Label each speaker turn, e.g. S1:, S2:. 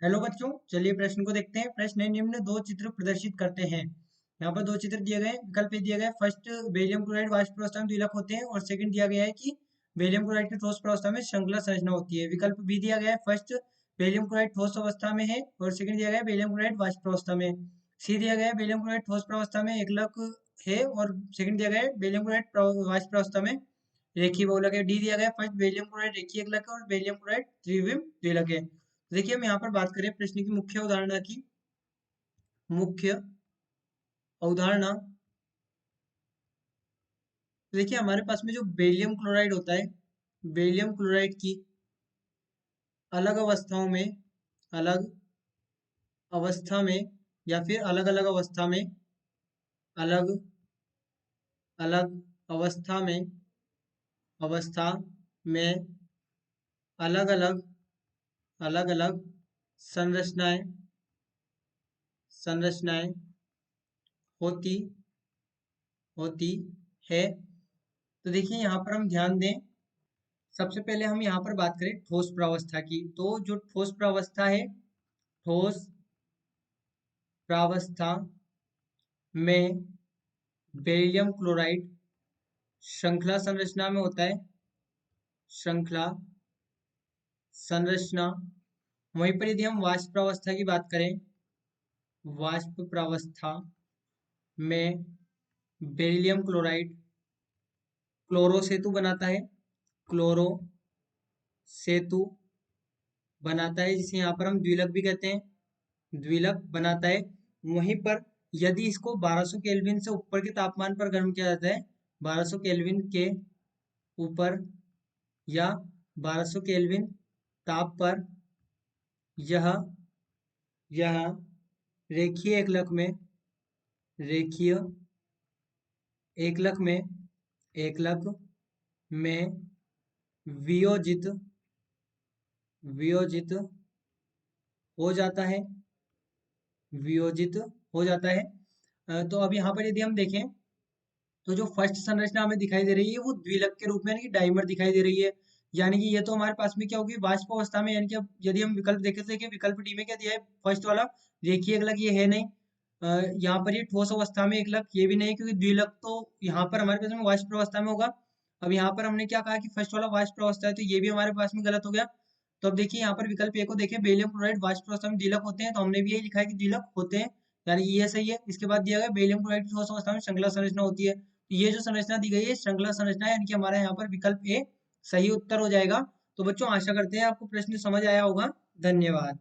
S1: Hello बच्चों, चलिए प्रश्न को देखते हैं। प्रश्न है, निम्न दो चित्र प्रदर्शित करते हैं। यहाँ पर दो चित्र दिए गए हैं, विकल्प ए दिया गया है। फर्स्ट, बेरियम क्लोराइड वाष्प अवस्था में द्विलक होते हैं, और सेकंड दिया गया है कि बेरियम क्लोराइड की ठोस अवस्था में श्रृंखला संरचना होती है। विकल्प बी दिया गया है, फर्स्ट बेरियम क्लोराइड ठोस अवस्था में है, और सेकंड दिया गया है बेरियम क्लोराइड वाष्प अवस्था में। सी दिया गया है, बेरियम क्लोराइड ठोस अवस्था में एकलक है, और सेकंड दिया गया है बेरियम क्लोराइड वाष्प अवस्था में रेखीय बहुलक है। डी दिया गया है, फर्स्ट बेरियम क्लोराइड रेखीय एकलक है, और बेरियम क्लोराइड त्रिविम द्विलक है। तो देखिए, हम यहाँ पर बात करें प्रश्न की मुख्य अवधारणा की। मुख्य अवधारणा, तो देखिए हमारे पास में जो बेरियम क्लोराइड होता है, बेरियम क्लोराइड की अलग अवस्थाओं में, अलग अवस्था में, या फिर अलग अलग अवस्था में, अलग अलग अवस्था में, अवस्था में अलग अलग, अलग अलग संरचनाएं, संरचनाएं होती होती है। तो देखिए यहाँ पर हम ध्यान दें। सबसे पहले हम यहाँ पर बात करें ठोस प्रावस्था की, तो जो ठोस प्रावस्था है, ठोस प्रावस्था में बेरिलियम क्लोराइड श्रृंखला संरचना में होता है, श्रृंखला संरचना। वहीं पर यदि हम वाष्प प्रावस्था की बात करें, वाष्प प्रावस्था में बेरिलियम क्लोराइड क्लोरो सेतु बनाता है, क्लोरो सेतु बनाता है, जिसे यहाँ पर हम द्विलक भी कहते हैं, द्विलक बनाता है। वहीं पर यदि इसको 1200 केल्विन से ऊपर के तापमान पर गर्म किया जाता है, 1200 केल्विन के ऊपर या 1200 केल्विन ताप पर, यह यह रेखीय एकलक में, रेखीय एकलक में, एकलक में वियोजित, वियोजित हो जाता है, वियोजित हो जाता है। तो अब यहाँ पर यदि हम देखें, तो जो फर्स्ट संरचना हमें दिखाई दे रही है वो द्विलक के रूप में, यानी कि डाइमर दिखाई दे रही है। यानी कि ये तो हमारे पास में क्या होगी, वाष्प अवस्था में। यानी कि अब यदि हम विकल्प देखें तो देखिए, विकल्प डी में क्या दिया है, फर्स्ट वाला रेखीय एकलक, ये है नहीं। यहाँ पर ये ठोस अवस्था में एकलक, ये भी नहीं, क्योंकि द्विलक तो यहाँ पर हमारे पास में वाष्प अवस्था में होगा। अब यहाँ पर हमने क्या कहा कि फर्स्ट वाला वाष्प अवस्था है, तो ये भी हमारे पास में गलत हो गया। तो अब देखिए यहाँ पर विकल्प ए को देखिए, बेरिलियम क्लोराइड वाष्प अवस्था में द्विलक होते हैं, तो हमने भी यही लिखा है कि द्विलक होते हैं, यानी कि ये सही है। इसके बाद दिया गया बेरिलियम क्लोराइड की ठोस अवस्था में श्रृंखला संरचना होती है, तो ये जो संरचना दी गई है श्रृंखला संरचना है, यानी कि हमारा यहाँ पर विकल्प ए सही उत्तर हो जाएगा। तो बच्चों, आशा करते हैं आपको प्रश्न समझ आया होगा। धन्यवाद।